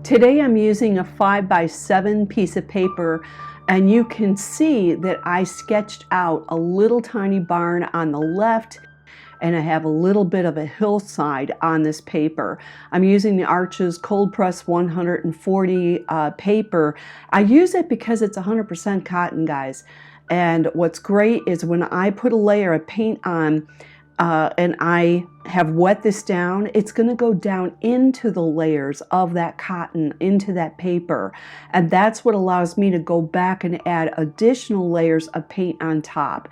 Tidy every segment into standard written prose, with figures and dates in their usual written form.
Today I'm using a 5x7 piece of paper, and you can see that I sketched out a little tiny barn on the left, and I have a little bit of a hillside on this paper. I'm using the Arches Cold Press 140 paper. I use it because it's 100% cotton, guys. And what's great is when I put a layer of paint on and I have wet this down, it's going to go down into the layers of that cotton, into that paper. And that's what allows me to go back and add additional layers of paint on top.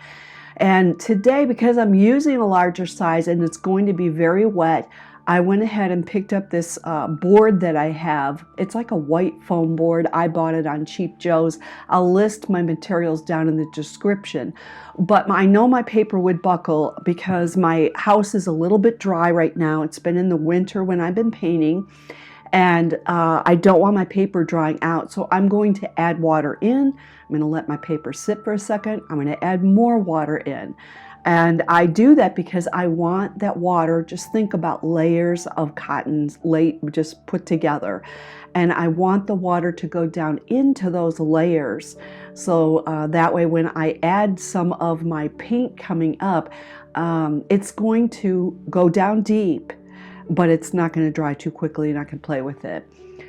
And today, because I'm using a larger size and it's going to be very wet, I went ahead and picked up this board that I have. It's like a white foam board. I bought it on Cheap Joe's. I'll list my materials down in the description. But I know my paper would buckle because my house is a little bit dry right now. It's been in the winter when I've been painting. And I don't want my paper drying out, so I'm going to add water in. I'm going to let my paper sit for a second. I'm going to add more water in. And I do that because I want that water, just think about layers of cotton just put together. And I want the water to go down into those layers. So that way when I add some of my paint coming up, it's going to go down deep, but it's not going to dry too quickly and I can play with it.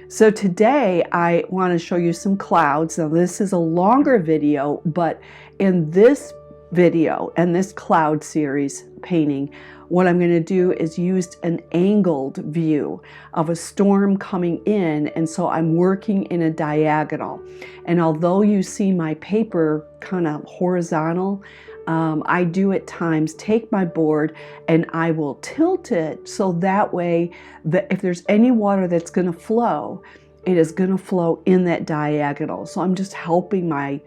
So today I want to show you some clouds. Now this is a longer video, but in this video and this cloud series painting, what I'm going to do is use an angled view of a storm coming in, and so I'm working in a diagonal. And although you see my paper kind of horizontal, I do at times take my board and I will tilt it so that way that if there's any water that's going to flow, it is going to flow in that diagonal. So I'm just helping my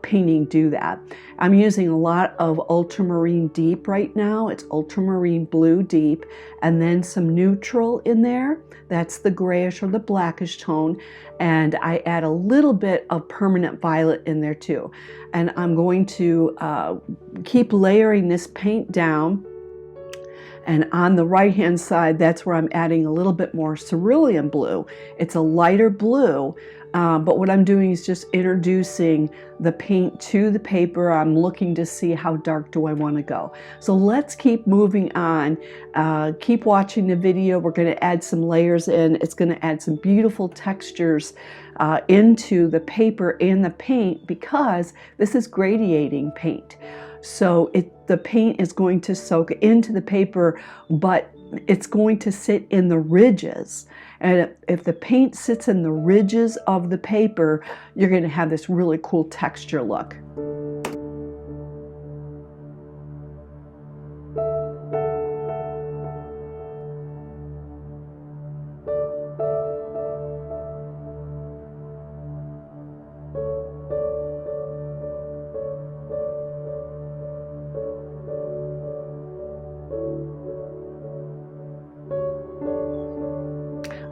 painting do that. I'm using a lot of ultramarine deep right now. It's ultramarine blue deep, and then some neutral in there. That's the grayish or the blackish tone. And I add a little bit of permanent violet in there too. And I'm going to keep layering this paint down. And on the right hand side, that's where I'm adding a little bit more cerulean blue. It's a lighter blue, but what I'm doing is just introducing the paint to the paper. I'm looking to see how dark do I want to go. So let's keep moving on. Keep watching the video. We're going to add some layers in. It's going to add some beautiful textures into the paper and the paint because this is gradiating paint. So the paint is going to soak into the paper, but it's going to sit in the ridges. And if the paint sits in the ridges of the paper, you're going to have this really cool texture look.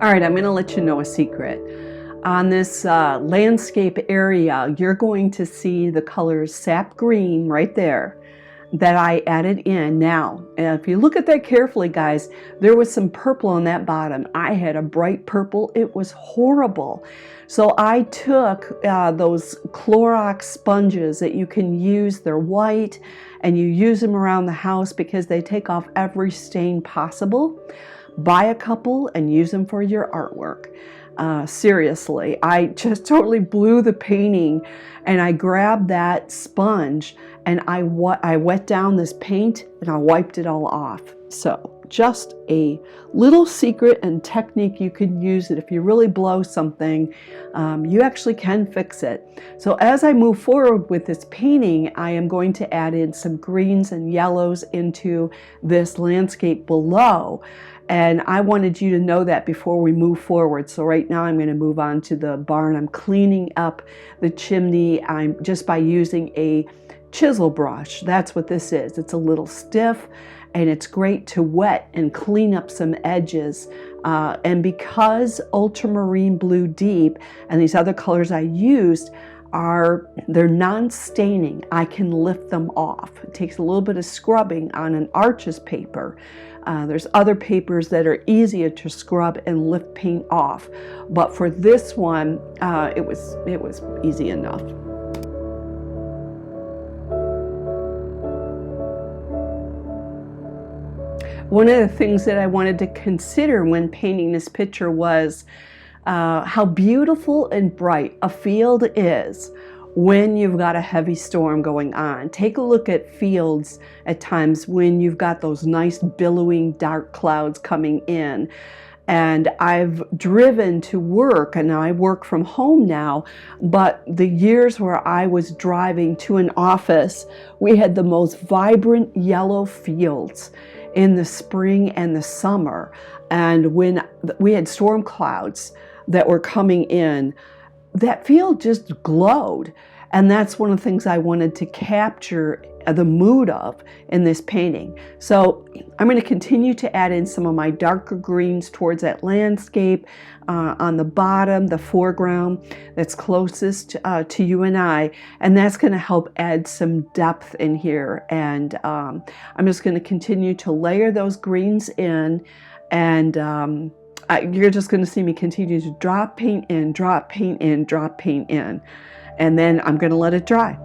All right, I'm going to let you know a secret. On this landscape area, you're going to see the colors sap green right there that I added in. Now, if you look at that carefully, guys, there was some purple on that bottom. I had a bright purple. It was horrible. So I took those Clorox sponges that you can use. They're white, and you use them around the house because they take off every stain possible. Buy a couple and use them for your artwork. Seriously, I just totally blew the painting, and I grabbed that sponge and I wet down this paint and I wiped it all off. So just a little secret and technique you could use it if you really blow something, you actually can fix it. So as I move forward with this painting, I am going to add in some greens and yellows into this landscape below. And I wanted you to know that before we move forward. So right now I'm going to move on to the barn. I'm cleaning up the chimney. I'm just by using a chisel brush. That's what this is. It's a little stiff and it's great to wet and clean up some edges. And because ultramarine blue deep and these other colors I used, they're non-staining. I can lift them off. It takes a little bit of scrubbing on an Arches paper. There's other papers that are easier to scrub and lift paint off, but for this one, it was easy enough. One of the things that I wanted to consider when painting this picture was how beautiful and bright a field is when you've got a heavy storm going on. Take a look at fields at times when you've got those nice billowing dark clouds coming in. And I've driven to work, and I work from home now, but the years where I was driving to an office, we had the most vibrant yellow fields in the spring and the summer. And when we had storm clouds that were coming in, that field just glowed. And that's one of the things I wanted to capture the mood of in this painting. So I'm going to continue to add in some of my darker greens towards that landscape on the bottom, the foreground that's closest to you and I, and that's going to help add some depth in here. And I'm just going to continue to layer those greens in, and you're just going to see me continue to drop paint in, drop paint in, drop paint in, and then I'm going to let it dry.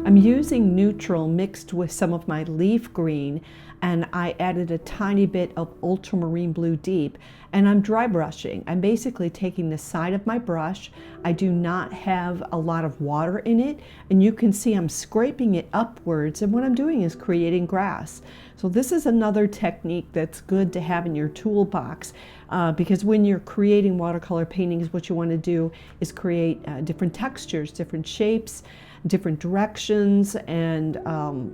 I'm using neutral mixed with some of my leaf green, and I added a tiny bit of ultramarine blue deep, and I'm dry brushing. I'm basically taking the side of my brush. I do not have a lot of water in it, and you can see I'm scraping it upwards, and what I'm doing is creating grass. So this is another technique that's good to have in your toolbox, because when you're creating watercolor paintings, what you want to do is create different textures, different shapes, different directions, and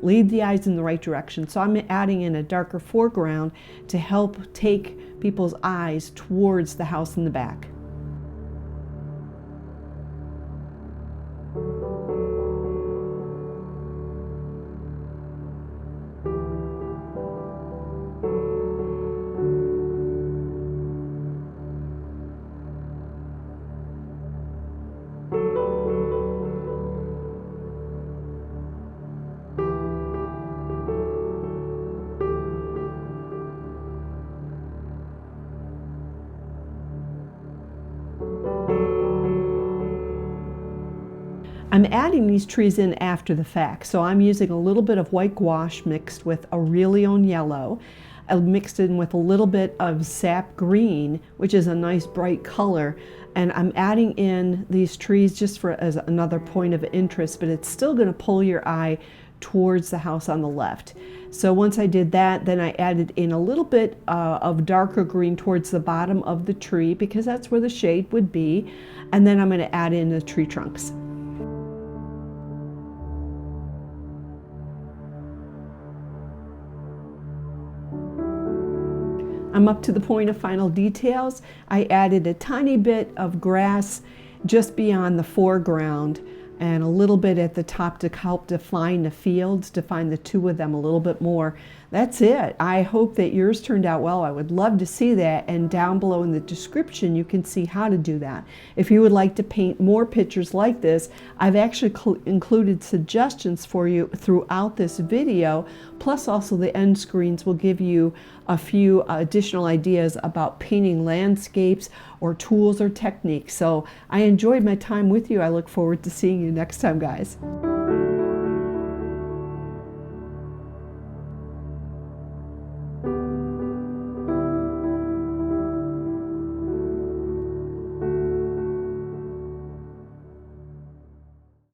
lead the eyes in the right direction. So I'm adding in a darker foreground to help take people's eyes towards the house in the back. I'm adding these trees in after the fact, so I'm using a little bit of white gouache mixed with Aureolin yellow. I mixed in with a little bit of sap green, which is a nice bright color, and I'm adding in these trees just as another point of interest, but it's still going to pull your eye towards the house on the left. So once I did that, then I added in a little bit of darker green towards the bottom of the tree, because that's where the shade would be, and then I'm going to add in the tree trunks. I'm up to the point of final details. I added a tiny bit of grass just beyond the foreground and a little bit at the top to help define the fields, define the two of them a little bit more. That's it. I hope that yours turned out well. I would love to see that, and down below in the description you can see how to do that. If you would like to paint more pictures like this, I've actually included suggestions for you throughout this video, plus also the end screens will give you a few additional ideas about painting landscapes or tools or techniques. So I enjoyed my time with you. I look forward to seeing you next time, guys.